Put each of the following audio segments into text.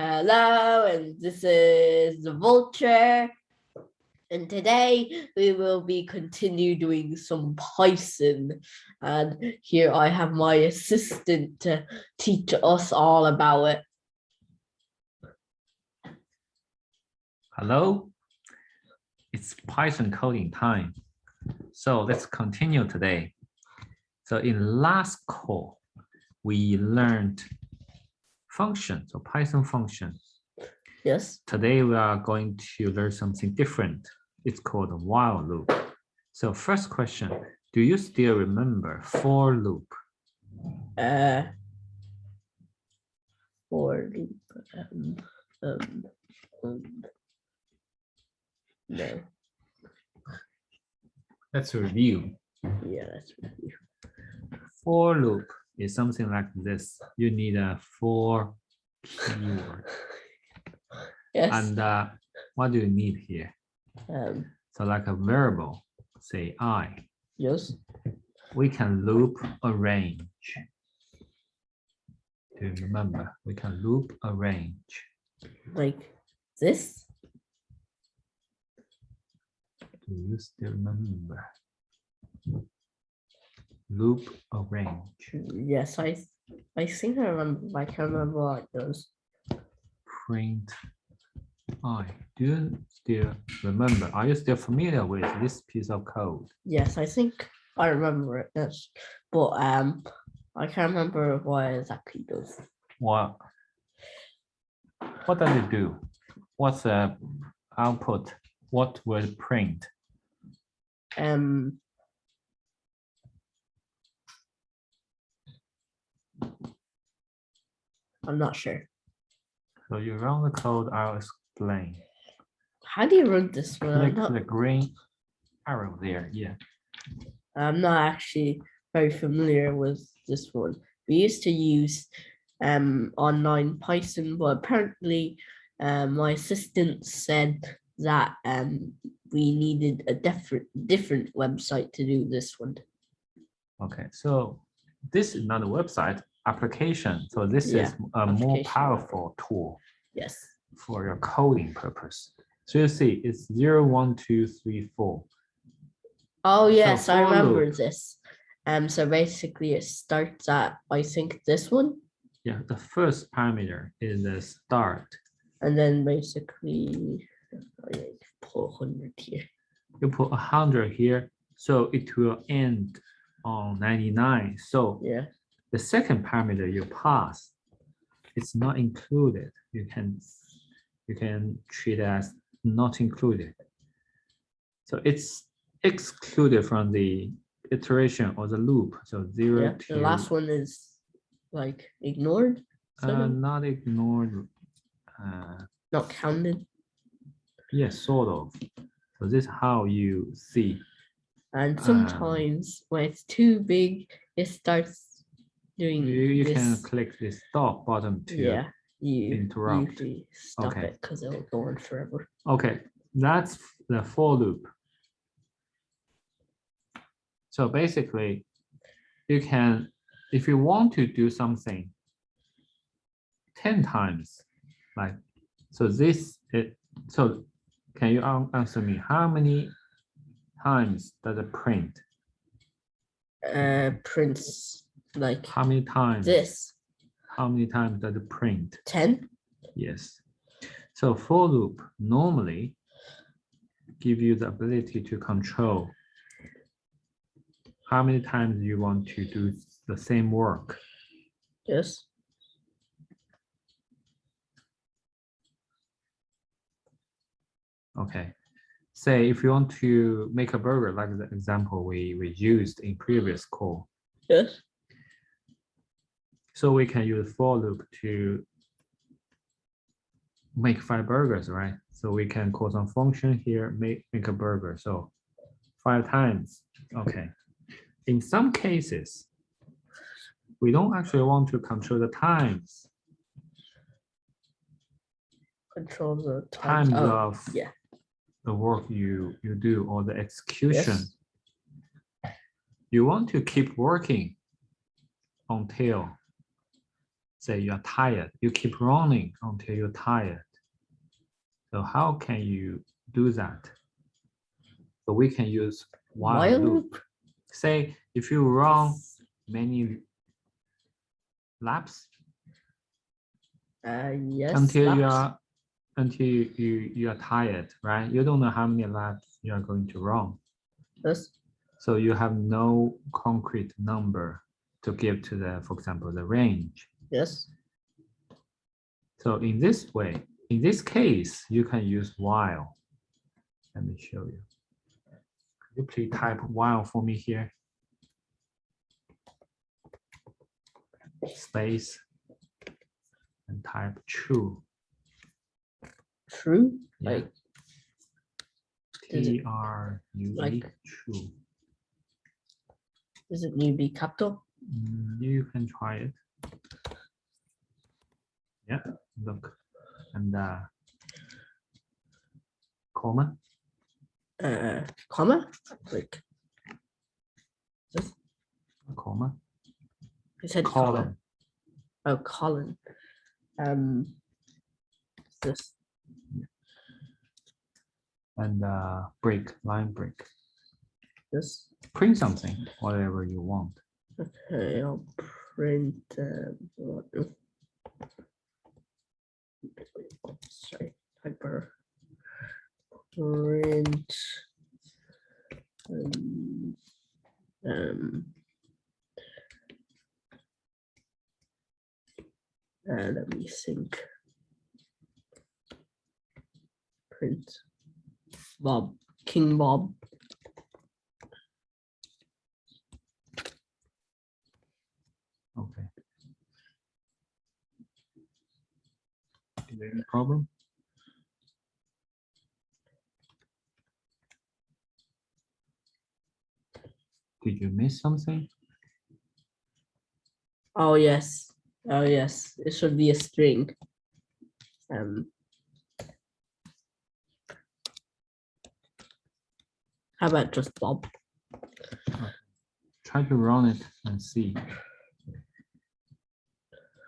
Hello, and this is the Vulture. And today we will be doing some Python. And here I have my assistant to teach us all about it. Hello, it's Python coding time. So let's continue today. So in last call, we learned functions or Python functions. Yes. Today we are going to learn something different. It's called a while loop. So first question, do you still remember for loop? For loop. No. Let's review. Yeah, let's review. For loop is something like this. You need a for keyword. Yes. And what do you need here? So like a variable, say I. Yes. We can loop a range. Do you remember? We can loop a range. Like this? Do you still remember? Loop a range. Yes, I think I remember. I can't remember what it does. Print I. Do you still remember? Are you still familiar with this piece of code? Yes, I think I remember it. Yes, but I can't remember what it exactly does. What does it do? What's the output? What will it print? I'm not sure. So you run the code, I'll explain. How do you run this one? Click the green arrow there, yeah. I'm not actually very familiar with this one. We used to use online Python, but apparently my assistant said that we needed a different website to do this one. Okay, so this is not a website application. So this is a more powerful tool. Yes. For your coding purpose. So you see, it's 0, 1, 2, 3, 4. Oh yes, so I remember this. So basically it starts at, I think, this one. Yeah, the first parameter is the start. And then basically put 100 here. You put 100 here, so it will end on 99. So yeah, the second parameter you pass, it's not included. You can treat it as not included. So it's excluded from the iteration or the loop. So 0 to the last one is like ignored. Not ignored. Not counted. Yes, sort of. So this is how you see. And sometimes when it's too big, it starts doing. You can click the stop button to interrupt. Usually stop it because it will go on forever. Okay, that's the for loop. So basically, you can, if you want to do something 10 times, like, so this is, so can you answer me, how many times does it print? Prints like how many times? This. How many times does it print? 10. Yes. So for loop normally give you the ability to control how many times you want to do the same work. Yes. Okay. Say if you want to make a burger, like the example we used in previous call. Yes. So we can use for loop to make 5 burgers, right? So we can call some function here, make a burger. So 5 times. Okay. In some cases, we don't actually want to control the times. Control the times of the work you do or the execution. You want to keep working until say you're tired, you keep running until you're tired. So how can you do that? So we can use while loop. Say if you run many laps Yes. until laps. you are tired, right? You don't know how many laps you are going to run. Yes. So you have no concrete number to give to the, for example, the range. Yes. So in this way, in this case, you can use while. Let me show you. Could you please type while for me here? Space and type true. True. Yeah. Like TRUE, like- true. does it need to be capital? You can try it. Yeah, look. And comma. Comma. Like this. Comma. You said Column. comma. Oh, column. This. And break, line break. This. Print something, whatever you want. Okay, I'll print. Sorry, hyper. Print. Let me think. Print. Bob. King Bob. Okay. Is there any problem? Did you miss something? Oh yes. Oh yes. It should be a string. How about just Bob? Try to run it and see.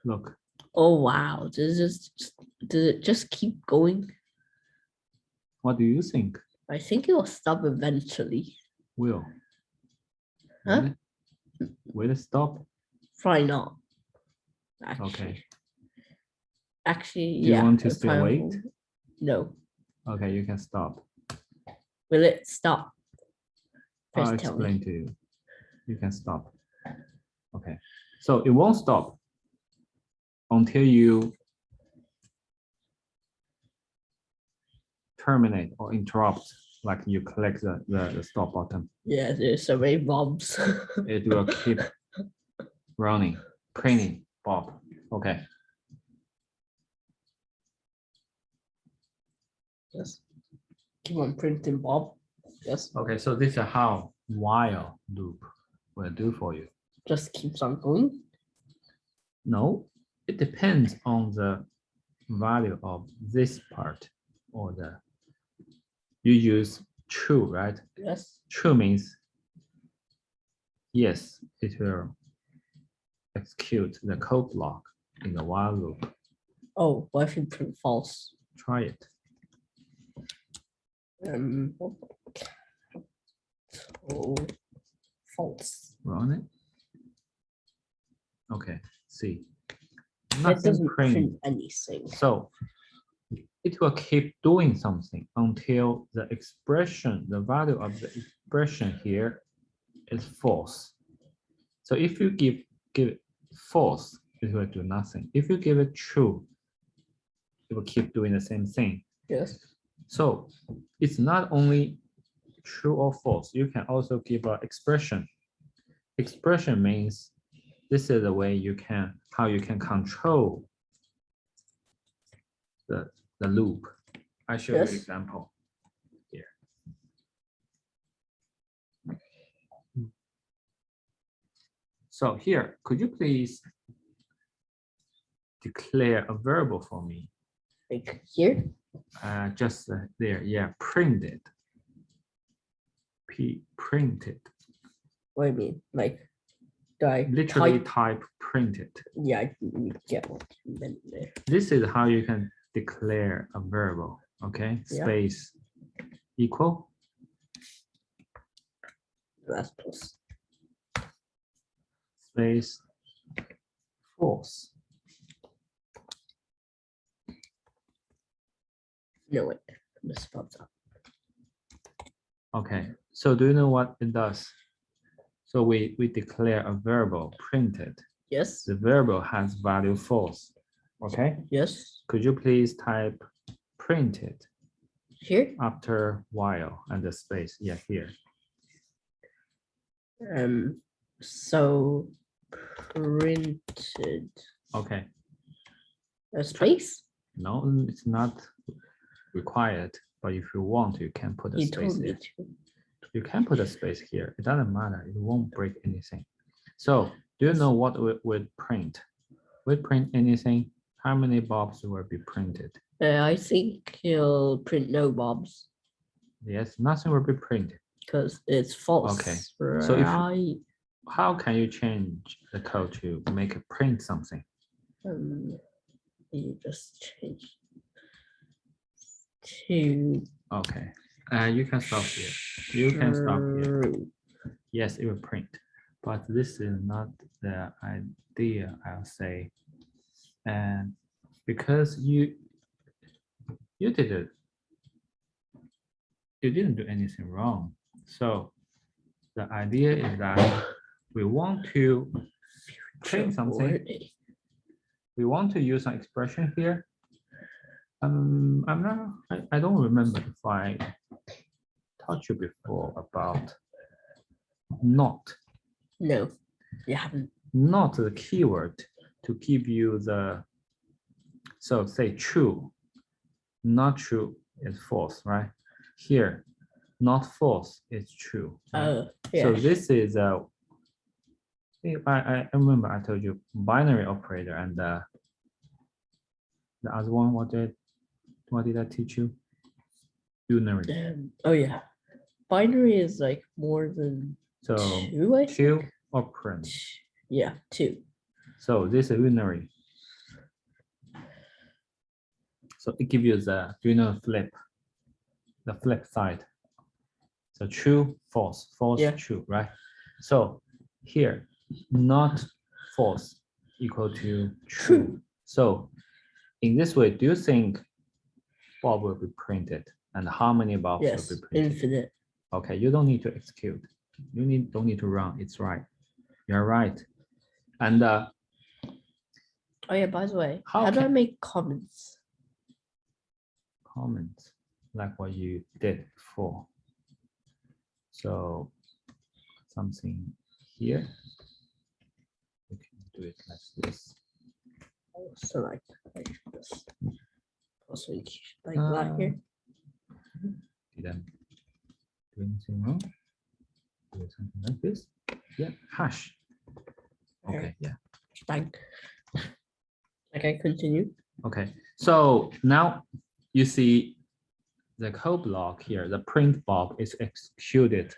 Look. Oh wow. Does it just keep going? What do you think? I think it will stop eventually. Will. Huh? Will it stop? Probably not. Actually. Okay. Actually, Do you yeah. want to it still probably wait? won't. No. Okay, you can stop. Will it stop? I'll First tell me. explain to you. You can stop. Okay. So it won't stop until you terminate or interrupt, like you click the stop button. Yeah, there's so many Bobs. It will keep running, printing Bob. Okay. Yes. Keep on printing Bob. Yes. Okay, so this is how while loop will do for you. Just keeps on going. No, it depends on the value of this part or you use true, right? Yes. True means yes, it will execute the code block in the while loop. Oh, what if you print false? Try it. Oh, false. Run it. Okay, see. It Nothing doesn't print. print anything. So it will keep doing something until the expression, the value of the expression here is false. So if you give it false, it will do nothing. If you give it true, it will keep doing the same thing. Yes. So it's not only true or false, you can also give an expression. Expression means this is the way how you can control the loop. I show you an Yes. example here. So here, could you please declare a variable for me? Like here? Just there, yeah, printed. Printed. What do you mean? Like literally type printed. Yeah, I get what you meant there. This is how you can declare a variable. Okay, Yeah. space equal. That's plus. Space false. No, wait. This spots up. Okay, so do you know what it does? So we declare a variable printed. Yes. The variable has value false. Okay, Yes. could you please type printed Here. after while and the space? Yeah, here. So printed Okay, a space. no, it's not required, but if you want, you can put a You space told me here. to. You can put a space here. It doesn't matter. It won't break anything. So do you know what would print? Would print anything? How many bobs will be printed? I think you'll print no bobs Yes, nothing will be printed. because it's false. Okay. So if right? how can you change the code to make it print something? You just change to Okay. You can stop here. You can stop here. true. Yes, it will print, but this is not the idea, I'll say. And because you did it, you didn't do anything wrong. So the idea is that we want to print something. We want to use an expression here. I don't remember if I taught you before about not. No, you haven't. Not the keyword to give you the, so say true, not true is false, right? Here, not false is true. Right? Yeah. So this is a, I remember I told you binary operator and the other one, what did I teach you? Unary. Oh yeah, binary is like more than So two. I two think. operands. Yeah, two. So this is unary. So it gives you the, do you know flip? The flip side. So true, false, false, Yeah. true, right? So here, not false equal to true. So in this way, do you think Bob will be printed? And how many Bobs Yes, will be printed? infinite. Okay, you don't need to execute. You don't need to run. It's right. You're right. And oh yeah, by the way, How how do I can- make comments? comments like what you did before. So something here. We can do it like this. So like this. Also like that here. Did I do anything wrong? Do something like this. Yeah, hash. Okay, yeah. Bang. Okay, continue. Okay, so now you see the code block here, the print block is executed,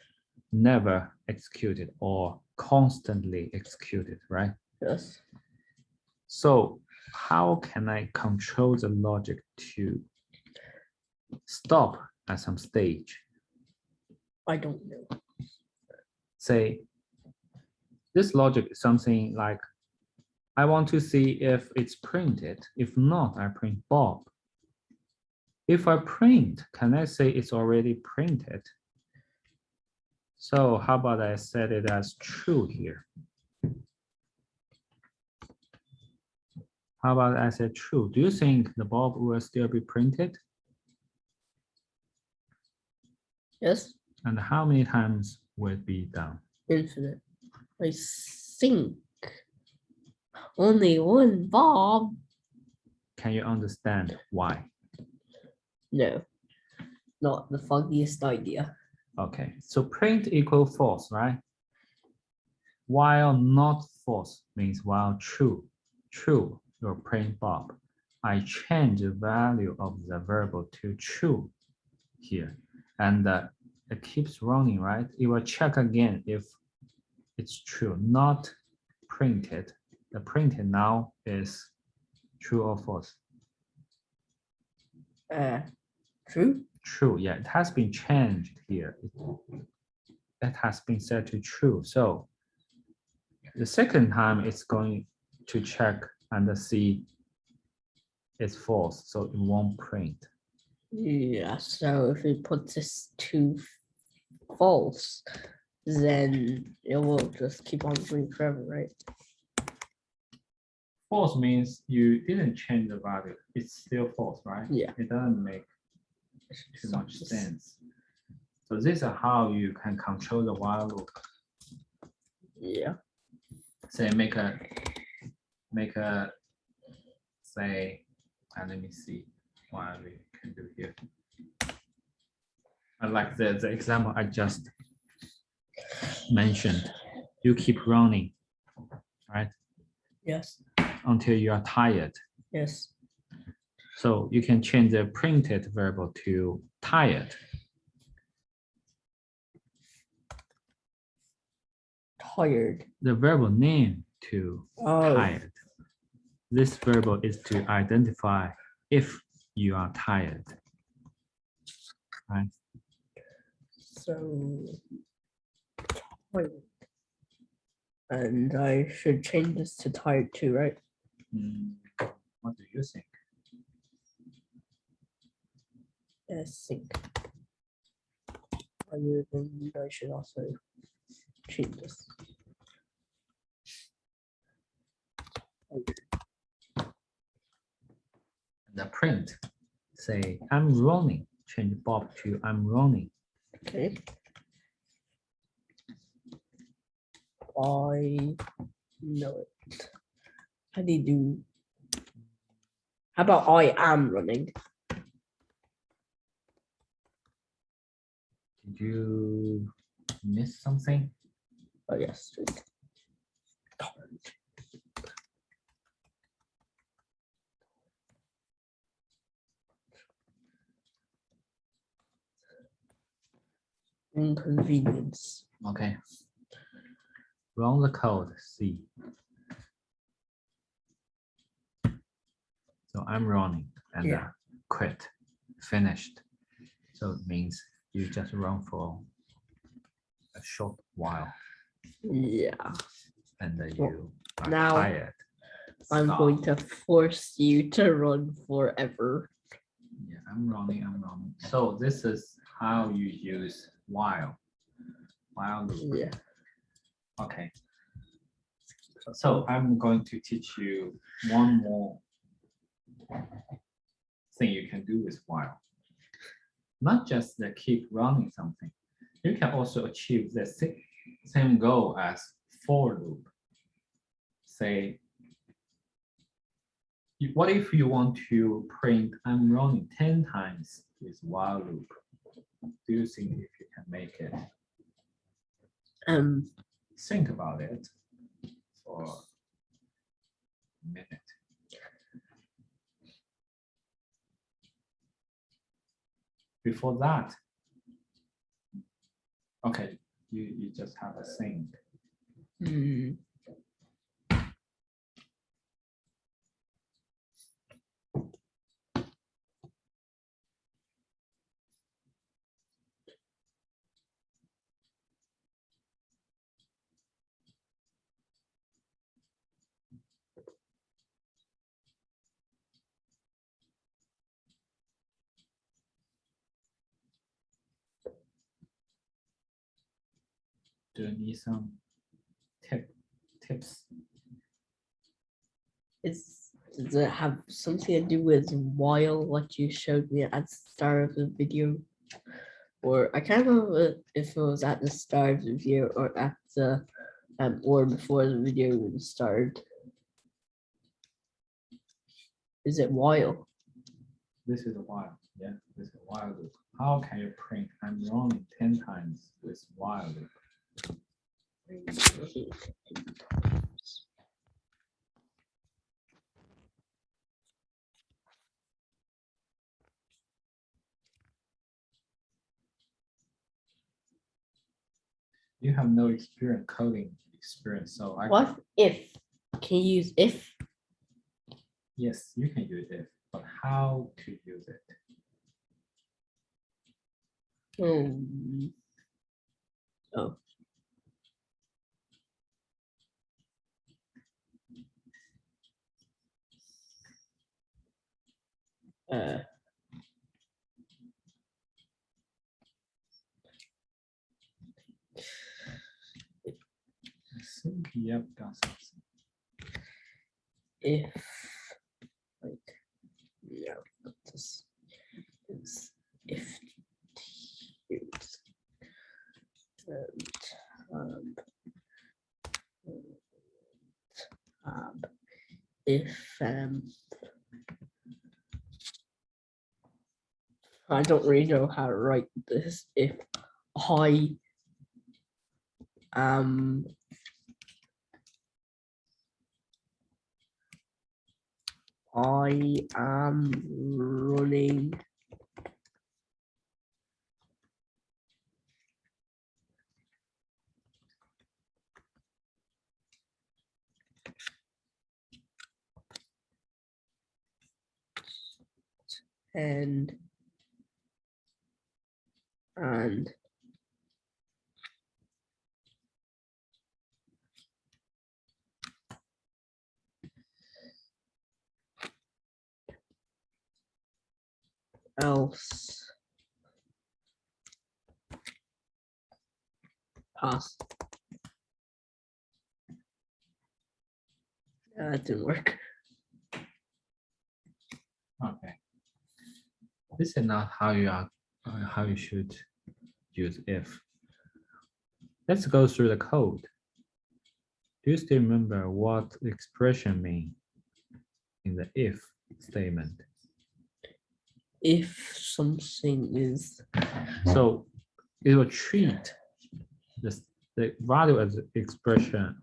never executed, or constantly executed, right? Yes. So how can I control the logic to stop at some stage? I don't know. Say, this logic is something like, I want to see if it's printed. If not, I print Bob. If I print, can I say it's already printed? So how about I set it as true here? How about I said true? Do you think the Bob will still be printed? Yes. And how many times will it be done? Infinite. I think only one Bob. Can you understand why? No, not the foggiest idea. Okay, so print equal false, right? While not false means while true. True, your print Bob. I change the value of the variable to true here. And it keeps running, right? It will check again if it's true. Not printed. The printed now is true or false? True. True, yeah, it has been changed here. It has been set to true. So the second time it's going to check and see it's false, so it won't print. Yeah, so if we put this to false, then it will just keep on going forever, right? False means you didn't change the value. It's still false, right? Yeah. It doesn't make too much sense. So this is how you can control the while loop. Yeah. Say make a say, and let me see what we can do here. I like the example I just mentioned. You keep running, right? Yes. Until you are tired. Yes. So you can change the printed variable to tired. Tired. The variable name to tired. This variable is to identify if you are tired. Right? So tired. And I should change this to tired too, right? What do you think? I think tired, and I should also change this. The print, say I'm running. Change Bob to I'm running. Okay. I know it. How do you do? How about I am running? Did you miss something? Oh yes. Inconvenience. Okay. Run the code, C. So I'm running and Yeah. quit, finished. So it means you just run for a short while Yeah. and then Well, you are now tired. I'm Stop. going to force you to run forever. Yeah, I'm running. So this is how you use while loop. Yeah. Okay. So I'm going to teach you one more thing you can do with while. Not just the keep running something. You can also achieve the same goal as for loop. Say, what if you want to print I'm running 10 times with while loop? Do you think if you can make it? Think about it for a minute. Before that, okay, you just have a think. Do you need some tips? Does it have something to do with while what you showed me at the start of the video? Or I can't remember if it was at the start of the video or at the or before the video even started. Is it while? This is a while. Yeah, this is a while loop. How can you print I'm running 10 times with while loop? You have no experience coding experience. So I What if? Can you use if? yes, you can use if, but how to use it? Oh. I think yep, got something. If like no, this is if use if I don't really know how to write this. If I am running and else pass. That didn't work. Okay. This is not how you should use if. Let's go through the code. Do you still remember what the expression mean in the if statement? If something is So it will treat the value as expression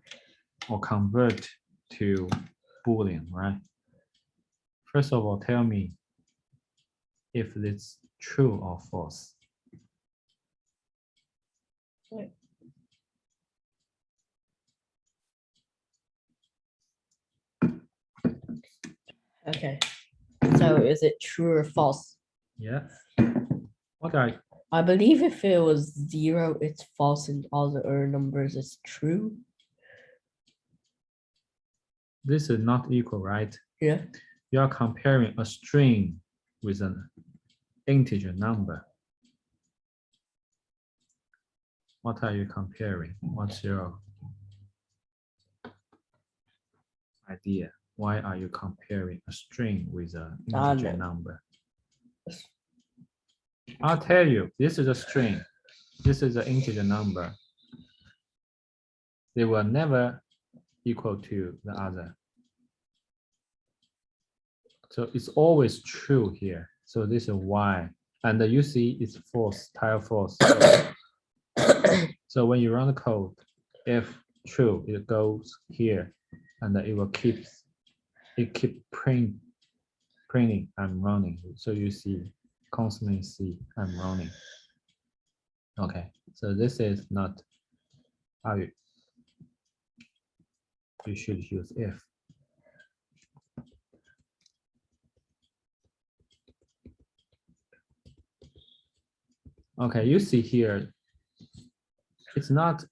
or convert to Boolean, right? First of all, tell me if it's true or false. okay. So is it true or false? Yeah. What are I believe if it was 0, it's false, and all the other numbers is true. this is not equal, right? Yeah. You are comparing a string with an integer number. What are you comparing? What's your idea? Why are you comparing a string with an integer number? I'll tell you, this is a string. This is an integer number. They will never equal to the other. So it's always true here. So this is why. And you see it's false, tile false. So when you run the code, if true, it goes here and it will keep printing and running. So you see constantly see I'm running. Okay, so this is not how you should use if. Okay, you see here, it's not,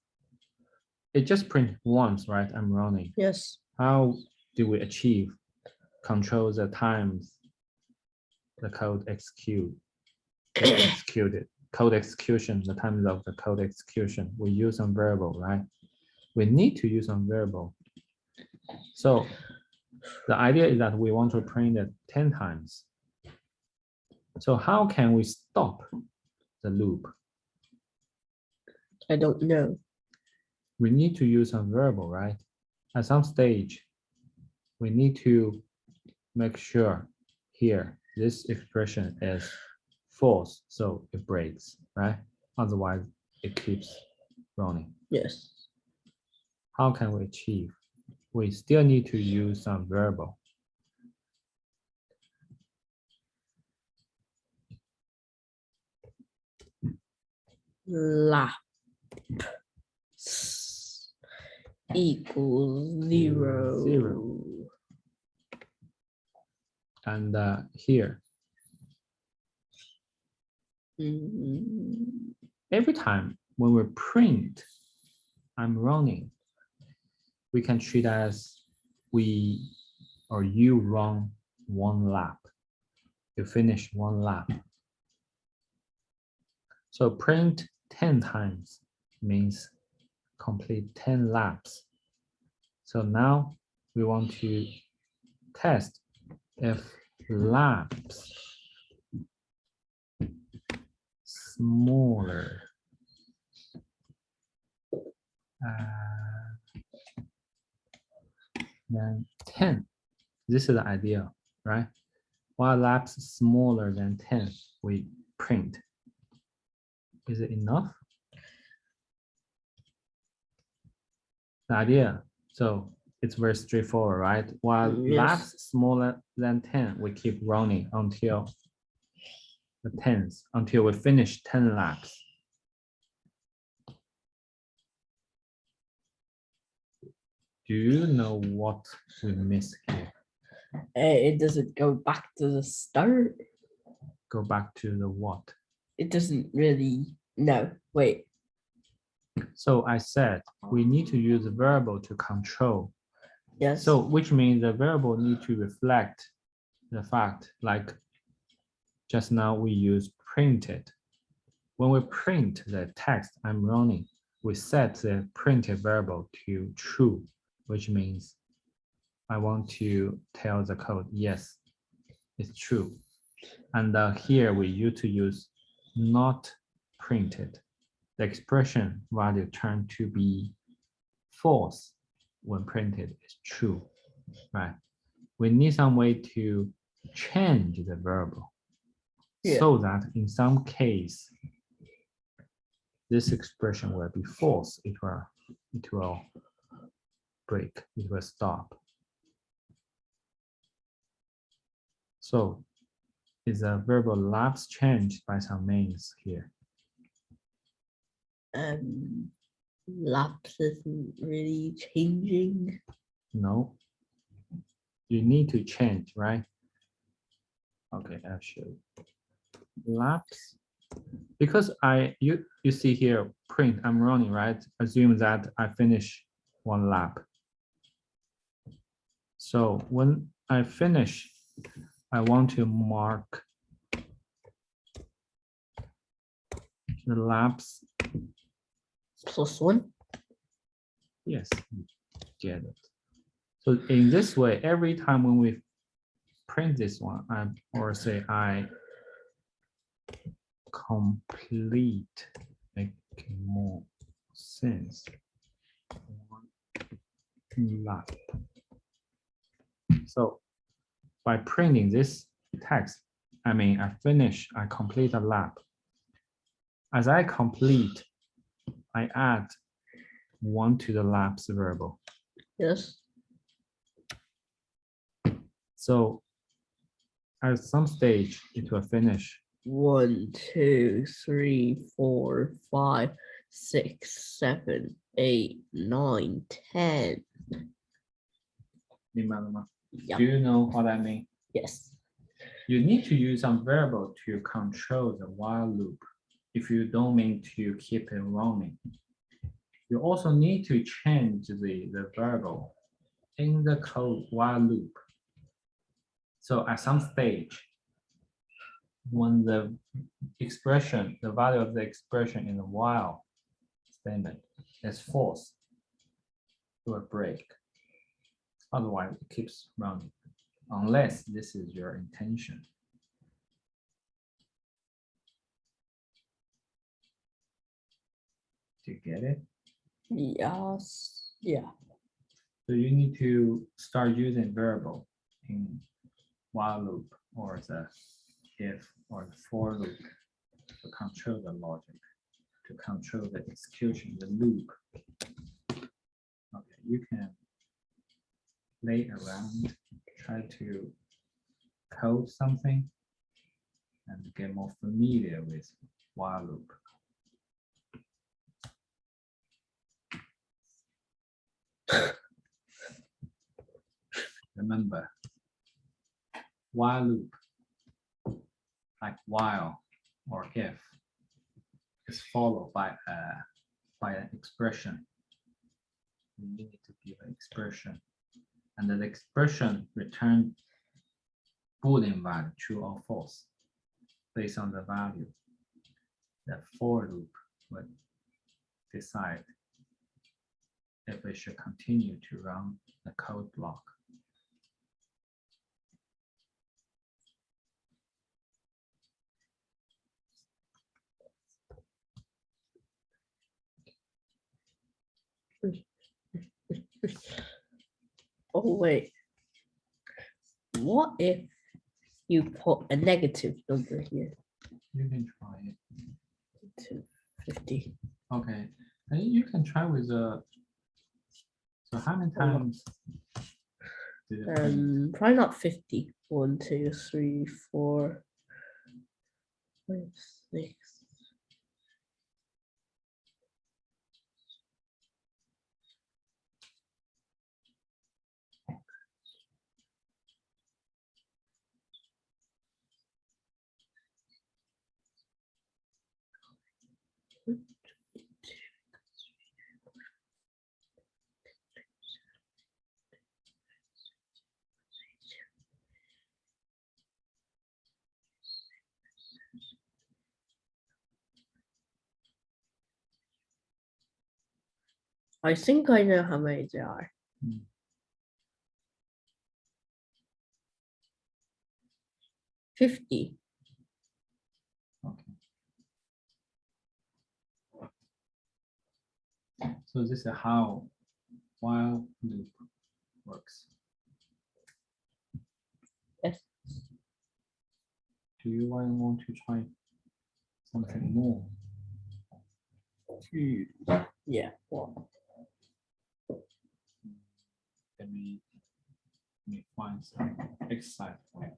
it just print once, right? I'm running. Yes. How do we achieve control the times the code executed? Code execution, the times of the code execution. We use some variable, right? We need to use some variable. So the idea is that we want to print it 10 times. So how can we stop the loop? I don't know. We need to use some variable, right? At some stage, we need to make sure here, this expression is false, so it breaks, right? Otherwise, it keeps running. Yes. How can we achieve? We still need to use some variable. La. equals 0. 0. And here, every time when we print, I'm running, we can treat as we or you run one lap. You finish one lap. So print 10 times means complete 10 laps. So now we want to test if laps smaller than 10. This is the idea, right? While laps smaller than 10, we print. Is it enough? The idea, so it's very straightforward, right? While laps smaller than 10, we keep running until the 10s, until we finish 10 laps. Do you know what we miss here? It doesn't go back to the start. Go back to the what? It doesn't really, no, wait. So I said we need to use a variable to control. Yes. So which means the variable need to reflect the fact, like just now we use printed. When we print the text I'm running, we set the printed variable to true, which means I want to tell the code, yes, it's true. And here we used to use not printed. The expression value turned to be false when printed is true, right? We need some way to change the variable so that in some case, this expression will be false. It will break, it will stop. So is a variable laps changed by some means here? Laps isn't really changing. No. You need to change, right? Okay, I'll show you. Laps. Because you see here, print, I'm running, right? Assume that I finish one lap. So when I finish, I want to mark the laps. +1. Yes, get it. So in this way, every time when we print this one, or say I complete, making more sense. One lap. So by printing this text, I mean I complete a lap. As I complete, I add 1 to the laps variable. Yes. So at some stage it will finish. 1, 2, 3, 4, 5, 6, 7, 8, 9, 10. Do you know what I mean? Yes. You need to use some variable to control the while loop if you don't mean to keep it running. You also need to change the variable in the code while loop. So at some stage, when the expression, the value of the expression in the while statement is false, it will break. Otherwise, it keeps running, unless this is your intention. Do you get it? Yes. Yeah. So you need to start using variable in while loop or the if or the for loop to control the logic, to control the execution, the loop. Okay, you can play around, try to code something and get more familiar with while loop. remember, while loop, like while or if, is followed by an expression. We need to give an expression, and the expression return Boolean value, true or false, based on the value. The for loop would decide if it should continue to run the code block. Oh wait. What if you put a negative number here? You can try it. To 50. Okay, and you can try with a. So how many times? Did it print? Probably not 50. 1, 2, 3, 4, 5, 6. I think I know how many there are. Hmm. 50. Okay. So this is how while loop works. Yes. Do you want to try something more? Yeah. Well, Let me find some exercise for you.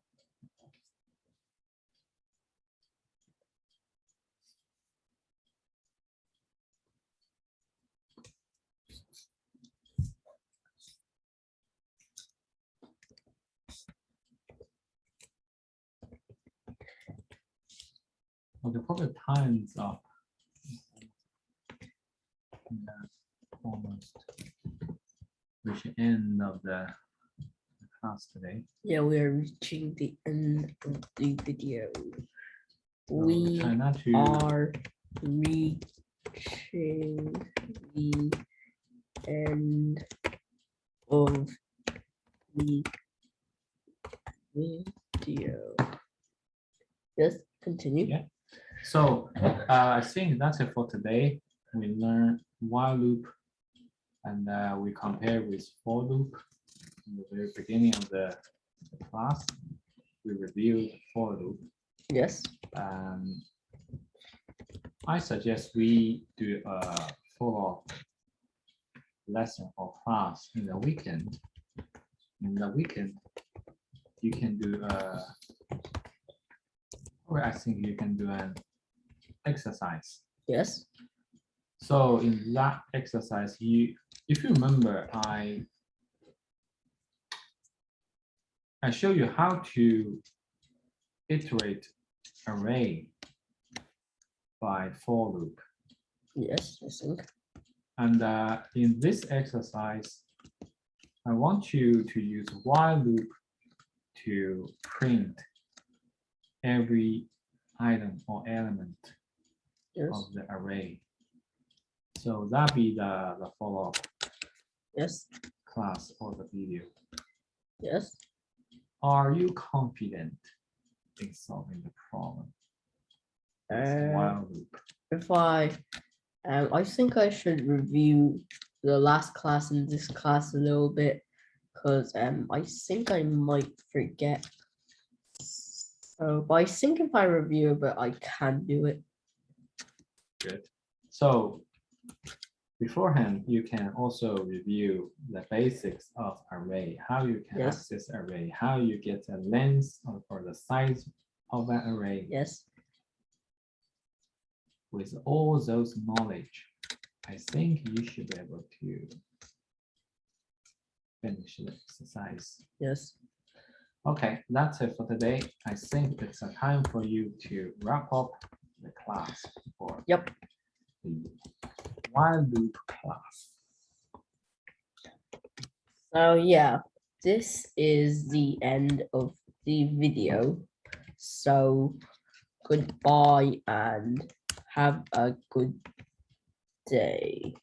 Okay, probably time's up. Yeah, almost reach the end of the class today. yeah, we are reaching the end of the video. So We try not to. are reaching the end of the video. Yes, continue. Yeah. So I think that's it for today. We learned while loop, and we compare with for loop. In the very beginning of the class, we reviewed for loop. Yes. I suggest we do a follow-up lesson or class in the weekend. In the weekend, you can do or I think you can do an exercise. Yes. So in that exercise, if you remember, I show you how to iterate array by for loop. Yes, I think. And in this exercise, I want you to use while loop to print every item or element Yes. of the array. So that be the follow-up Yes. class or the video. Yes. Are you confident in solving the problem? While loop. If I think I should review the last class and this class a little bit because I think I might forget. So, but I think if I review it, I can do it. Good. So beforehand, you can also review the basics of array, how you can Yes. access array, how you get the length or the size of an array. Yes. With all those knowledge, I think you should be able to finish the exercise. Yes. Okay, that's it for today. I think it's a time for you to wrap up the class for Yep. the while loop class. So yeah, this is the end of the video. So goodbye and have a good day.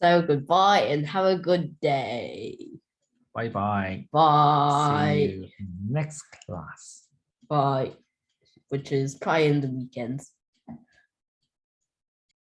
So goodbye and have a good day. Bye bye. Bye. See you next class. Bye. Which is probably in the weekends.